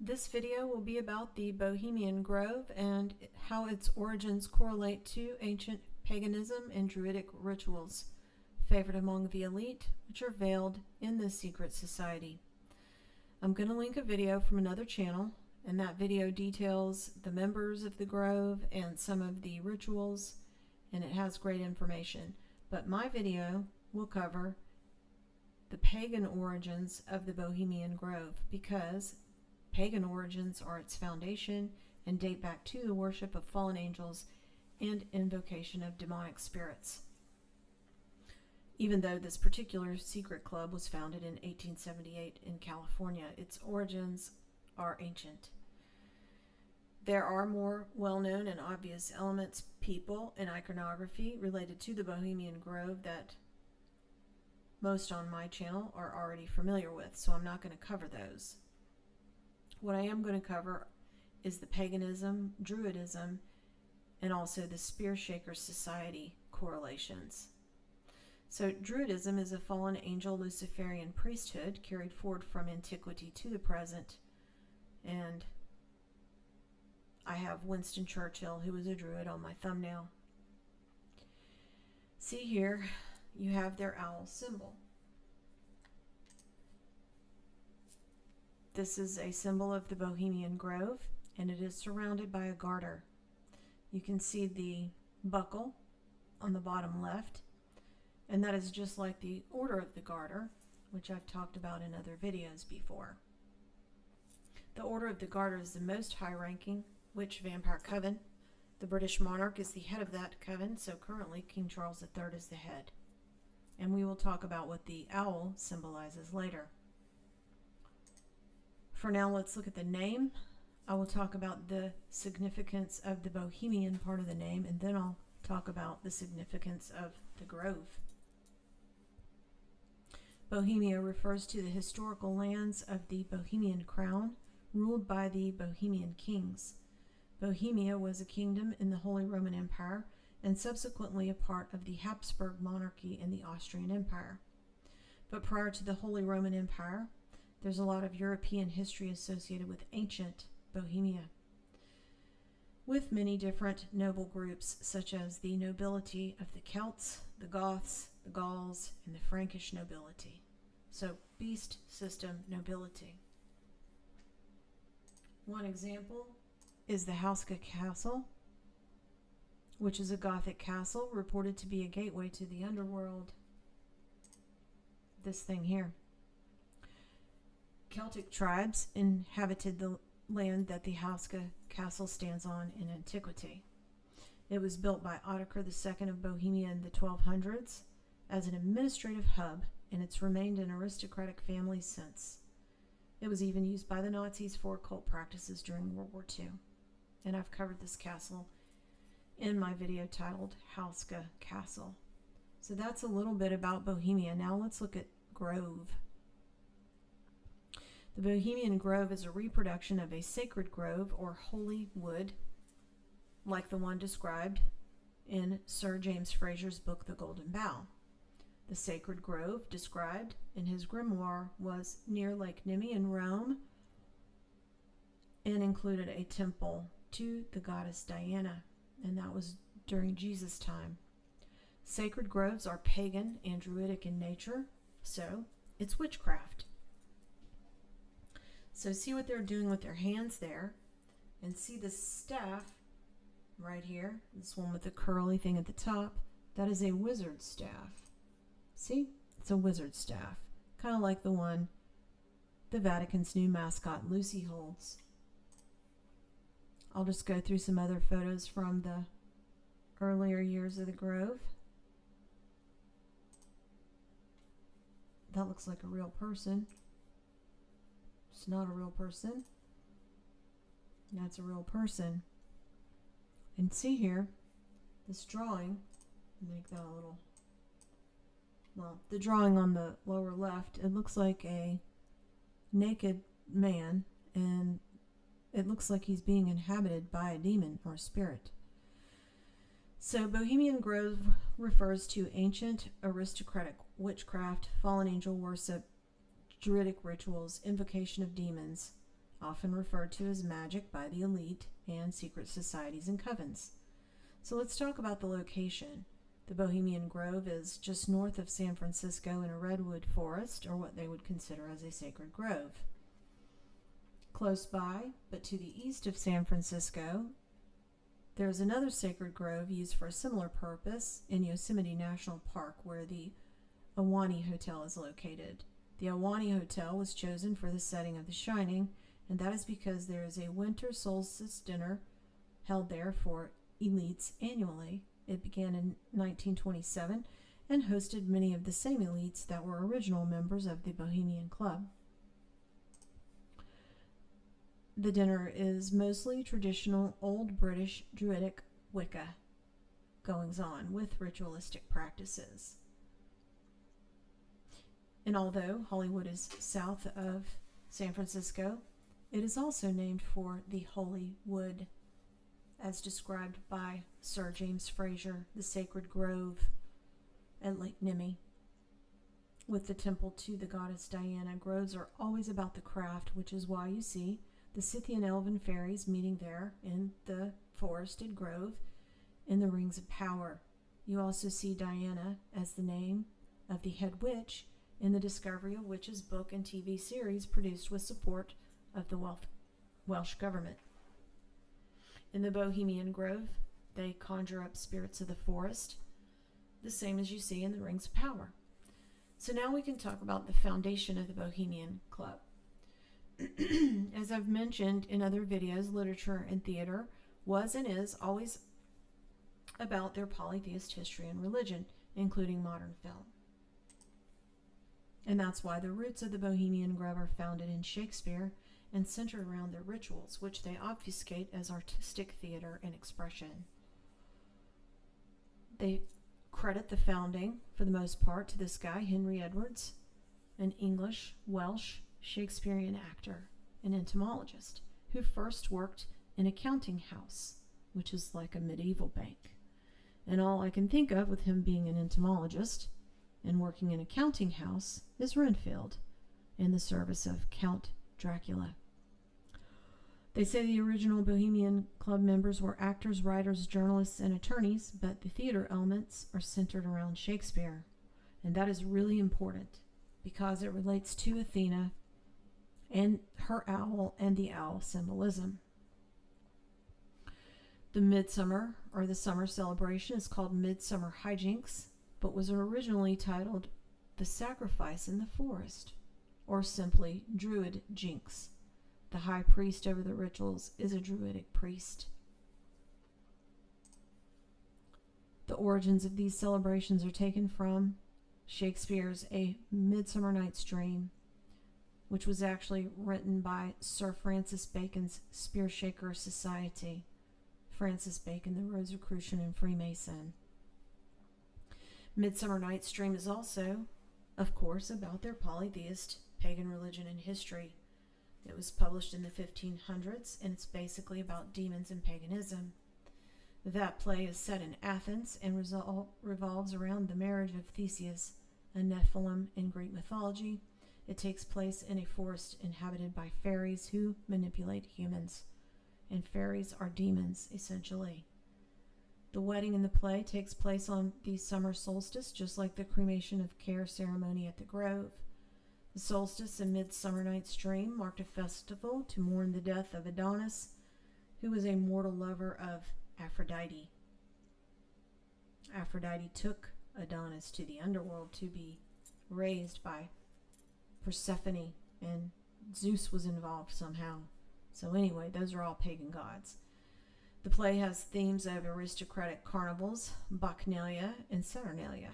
This video will be about the Bohemian Grove and how its origins correlate to ancient paganism and druidic rituals, favored among the elite, which are veiled in this secret society. I'm going to link a video from another channel, and that video details the members of the Grove and some of the rituals, and it has great information. But my video will cover the pagan origins of the Bohemian Grove, because pagan origins are its foundation and date back to the worship of fallen angels and invocation of demonic spirits. Even though this particular secret club was founded in 1878 in California, its origins are ancient. There are more well-known and obvious elements, people, and iconography related to the Bohemian Grove that most on my channel are already familiar with, so I'm not going to cover those. What I am going to cover is the paganism, druidism, and also the Spear Shaker Society correlations. So Druidism is a fallen angel Luciferian priesthood carried forward from antiquity to the present, and I have Winston Churchill, who was a druid, on my thumbnail. See here, you have their owl symbol. This is a symbol of the Bohemian Grove, and it is surrounded by a garter. You can see the buckle on the bottom left, and that is just like the Order of the Garter, which I've talked about in other videos before. The Order of the Garter is the most high-ranking witch vampire coven. The British monarch is the head of that coven, so currently King Charles III is the head. And we will talk about what the owl symbolizes later. For now, let's look at the name. I will talk about the significance of the Bohemian part of the name, and then I'll talk about the significance of the grove. Bohemia refers to the historical lands of the Bohemian crown, ruled by the Bohemian kings. Bohemia was a kingdom in the Holy Roman Empire, and subsequently a part of the Habsburg monarchy in the Austrian Empire. But prior to the Holy Roman Empire, there's a lot of European history associated with ancient Bohemia, with many different noble groups, such as the nobility of the Celts, the Goths, the Gauls, and the Frankish nobility. So, beast system nobility. One example is the Hauska Castle, which is a Gothic castle reported to be a gateway to the underworld. This thing here. Celtic tribes inhabited the land that the Hauska Castle stands on in antiquity. It was built by Ottokar II of Bohemia in the 1200s as an administrative hub, and it's remained an aristocratic family since. It was even used by the Nazis for occult practices during World War II. And I've covered this castle in my video titled Hauska Castle. So that's a little bit about Bohemia. Now let's look at Grove. The Bohemian Grove is a reproduction of a sacred grove or holy wood, like the one described in Sir James Fraser's book, The Golden Bough. The sacred grove described in his grimoire was near Lake Nemi in Rome and included a temple to the goddess Diana, and that was during Jesus' time. Sacred groves are pagan and druidic in nature, so it's witchcraft. So see what they're doing with their hands there, and see the staff right here, this one with the curly thing at the top. That is a wizard staff. See? It's a wizard staff, kind of like the one the Vatican's new mascot Lucy holds. I'll just go through some other photos from the earlier years of the Grove. That looks like a real person. It's not a real person. That's a real person. And see here, this drawing, make that a little, well, the drawing on the lower left, it looks like a naked man, and it looks like he's being inhabited by a demon or a spirit. So Bohemian Grove refers to ancient aristocratic witchcraft, fallen angel worship, druidic rituals, invocation of demons, often referred to as magic by the elite and secret societies and covens. So let's talk about the location. The Bohemian Grove is just north of San Francisco in a redwood forest, or what they would consider as a sacred grove. Close by, but to the east of San Francisco, there's another sacred grove used for a similar purpose in Yosemite National Park, where the Ahwahnee Hotel is located. The Ahwahnee Hotel was chosen for the setting of The Shining, and that is because there is a winter solstice dinner held there for elites annually. It began in 1927 and hosted many of the same elites that were original members of the Bohemian Club. The dinner is mostly traditional Old British Druidic Wicca goings-on with ritualistic practices. And although Hollywood is south of San Francisco, it is also named for the Holy Wood, as described by Sir James Frazer, the sacred grove at Lake Nemi. With the temple to the goddess Diana, groves are always about the craft, which is why you see the Scythian elven fairies meeting there in the forested grove in the Rings of Power. You also see Diana as the name of the head witch in the Discovery of Witches book and TV series produced with support of the Welsh government. In the Bohemian Grove, they conjure up spirits of the forest, the same as you see in the Rings of Power. So now we can talk about the foundation of the Bohemian Club. As I've mentioned in other videos, literature and theater was and is always about their polytheist history and religion, including modern film. And that's why the roots of the Bohemian Grove are founded in Shakespeare and centered around their rituals, which they obfuscate as artistic theater and expression. They credit the founding, for the most part, to this guy, Henry Edwards, an English, Welsh, Shakespearean actor and entomologist who first worked in a counting house, which is like a medieval bank. And all I can think of with him being an entomologist and working in a counting house is Renfield in the service of Count Dracula. They say the original Bohemian Club members were actors, writers, journalists, and attorneys, but the theater elements are centered around Shakespeare. And that is really important because it relates to Athena and her owl and the owl symbolism. The midsummer or the summer celebration is called Midsummer Hijinks, but was originally titled The Sacrifice in the Forest, or simply Druid Jinks. The high priest over the rituals is a druidic priest. The origins of these celebrations are taken from Shakespeare's A Midsummer Night's Dream, which was actually written by Sir Francis Bacon's Spear Shaker Society. Francis Bacon, the Rosicrucian and Freemason. Midsummer Night's Dream is also, of course, about their polytheist pagan religion and history. It was published in the 1500s, and it's basically about demons and paganism. That play is set in Athens and revolves around the marriage of Theseus, a Nephilim in Greek mythology. It takes place in a forest inhabited by fairies who manipulate humans. And fairies are demons, essentially. The wedding in the play takes place on the summer solstice, just like the cremation of care ceremony at the Grove. The solstice and Midsummer Night's Dream marked a festival to mourn the death of Adonis, who was a mortal lover of Aphrodite. Aphrodite took Adonis to the underworld to be raised by Persephone, and Zeus was involved somehow. So anyway, those are all pagan gods. The play has themes of aristocratic carnivals, Bacchanalia, and Saturnalia.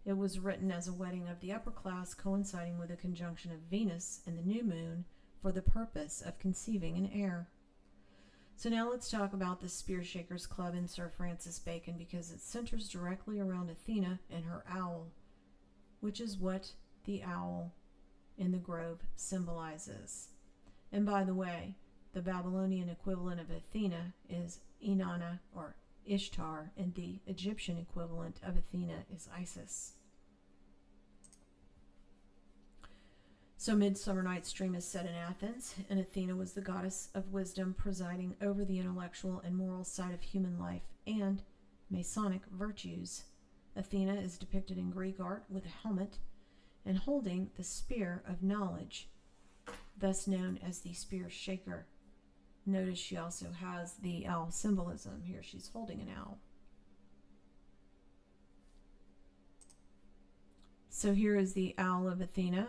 It was written as a wedding of the upper class coinciding with a conjunction of Venus and the new moon for the purpose of conceiving an heir. So now let's talk about the Spear Shakers Club and Sir Francis Bacon, because it centers directly around Athena and her owl, which is what the owl in the grove symbolizes. And by the way, the Babylonian equivalent of Athena is Inanna or Ishtar, and the Egyptian equivalent of Athena is Isis. So Midsummer Night's Dream is set in Athens, and Athena was the goddess of wisdom presiding over the intellectual and moral side of human life and Masonic virtues. Athena is depicted in Greek art with a helmet and holding the spear of knowledge, thus known as the spear shaker. Notice she also has the owl symbolism. Here she's holding an owl. So here is the owl of Athena.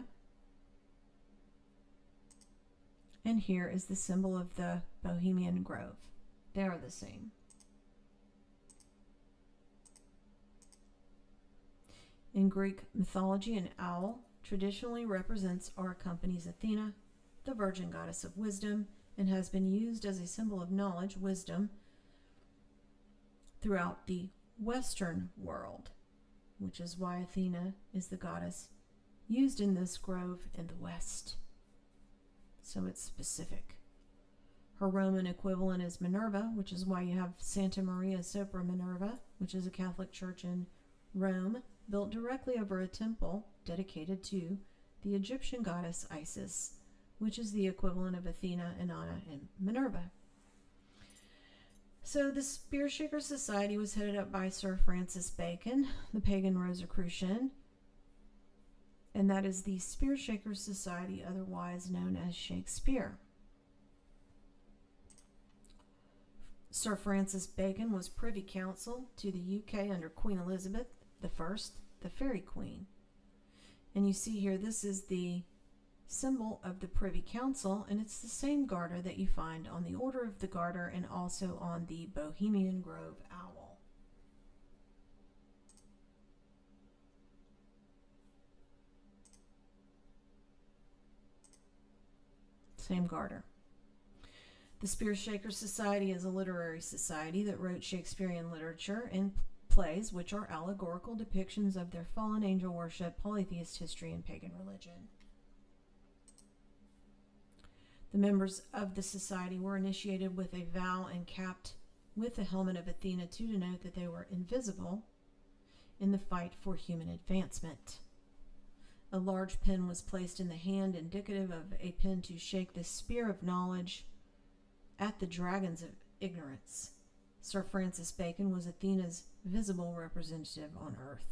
And here is the symbol of the Bohemian Grove. They are the same. In Greek mythology, an owl traditionally represents or accompanies Athena, the virgin goddess of wisdom, and has been used as a symbol of knowledge, wisdom, throughout the Western world, which is why Athena is the goddess used in this grove in the West. So it's specific. Her Roman equivalent is Minerva, which is why you have Santa Maria Sopra Minerva, which is a Catholic church in Rome, built directly over a temple dedicated to the Egyptian goddess Isis, which is the equivalent of Athena, Inanna, and Minerva. So the Spear Shaker Society was headed up by Sir Francis Bacon, the pagan Rosicrucian, and that is the Spear Shaker Society, otherwise known as Shakespeare. Sir Francis Bacon was Privy Council to the UK under Queen Elizabeth I, the Fairy Queen. And you see here, this is the symbol of the Privy Council, and it's the same garter that you find on the Order of the Garter and also on the Bohemian Grove owl. Same garter. The Spear Shaker Society is a literary society that wrote Shakespearean literature and plays which are allegorical depictions of their fallen angel worship, polytheist history, and pagan religion. The members of the society were initiated with a vow and capped with the helmet of Athena to denote that they were invisible in the fight for human advancement. A large pin was placed in the hand, indicative of a pin to shake the spear of knowledge at the dragons of ignorance. Sir Francis Bacon was Athena's visible representative on earth.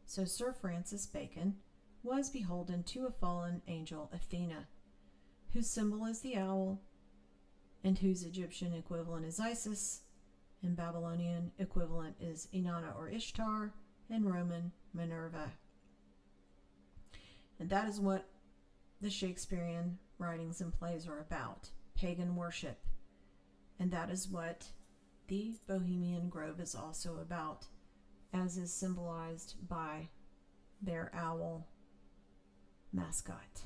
So Sir Francis Bacon was beholden to a fallen angel, Athena, whose symbol is the owl and whose Egyptian equivalent is Isis, and Babylonian equivalent is Inanna or Ishtar, and Roman Minerva. And that is what the Shakespearean writings and plays are about, pagan worship. And that is what the Bohemian Grove is also about, as is symbolized by their owl mascot.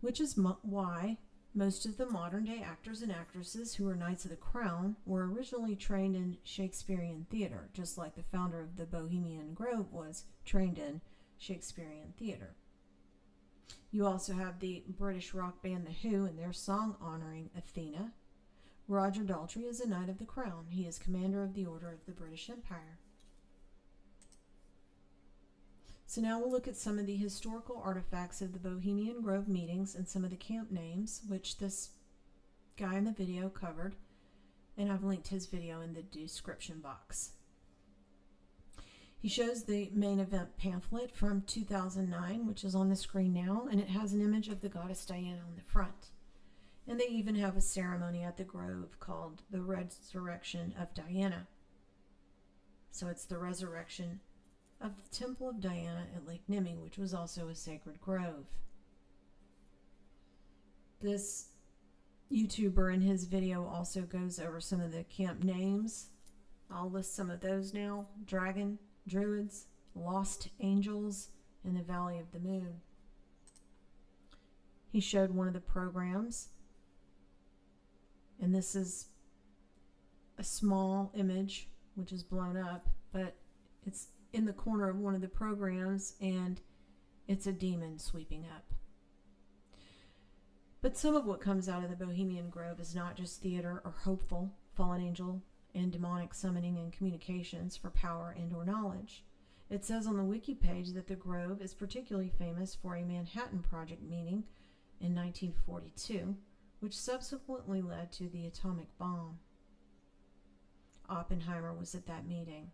Which is why most of the modern day actors and actresses who are Knights of the Crown were originally trained in Shakespearean theater, just like the founder of the Bohemian Grove was trained in Shakespearean theater. You also have the British rock band The Who and their song honoring Athena. Roger Daltrey is a Knight of the Crown. He is commander of the Order of the British Empire. So now we'll look at some of the historical artifacts of the Bohemian Grove meetings and some of the camp names, which this guy in the video covered, and I've linked his video in the description box. He shows the main event pamphlet from 2009, which is on the screen now, and it has an image of the goddess Diana on the front. And they even have a ceremony at the grove called the Resurrection of Diana. So it's the resurrection of the Temple of Diana at Lake Nemi, which was also a sacred grove. This YouTuber in his video also goes over some of the camp names. I'll list some of those now. Dragon, Druids, Lost Angels, and the Valley of the Moon. He showed one of the programs, and this is a small image which is blown up, but it's in the corner of one of the programs, and it's a demon sweeping up. But some of what comes out of the Bohemian Grove is not just theater or hopeful, fallen angel, and demonic summoning and communications for power and or knowledge. It says on the wiki page that the Grove is particularly famous for a Manhattan Project meeting in 1942, which subsequently led to the atomic bomb. Oppenheimer was at that meeting,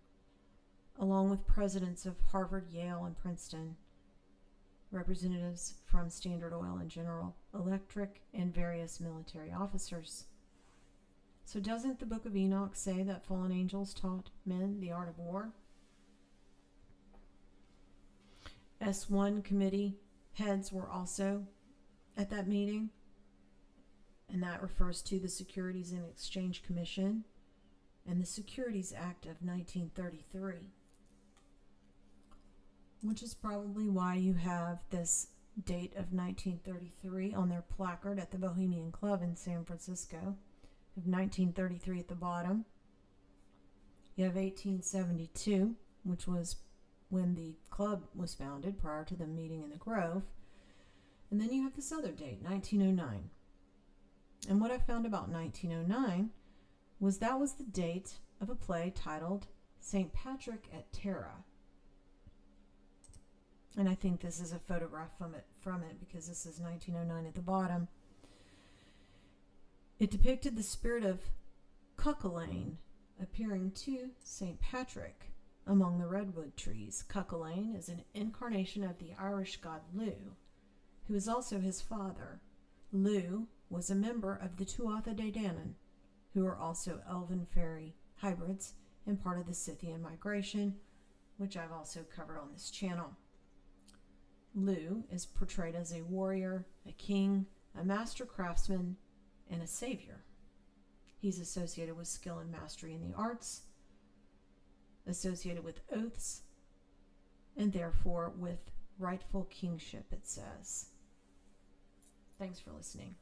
along with presidents of Harvard, Yale, and Princeton, representatives from Standard Oil and General Electric, and various military officers. So doesn't the Book of Enoch say that fallen angels taught men the art of war? S1 committee heads were also at that meeting, and that refers to the Securities and Exchange Commission and the Securities Act of 1933, which is probably why you have this date of 1933 on their placard at the Bohemian Club in San Francisco, of 1933 at the bottom. You have 1872, which was when the club was founded prior to the meeting in the Grove. And then you have this other date, 1909. And what I found about 1909 was that was the date of a play titled St. Patrick at Tara. And I think this is a photograph from it because this is 1909 at the bottom. It depicted the spirit of Cuchulainn appearing to St. Patrick among the redwood trees. Cuchulainn is an incarnation of the Irish god Lugh, who is also his father. Lugh was a member of the Tuatha De Danann, who are also elven fairy hybrids and part of the Scythian migration, which I've also covered on this channel. Lugh is portrayed as a warrior, a king, a master craftsman, and a savior. He's associated with skill and mastery in the arts, associated with oaths, and therefore with rightful kingship, it says. Thanks for listening.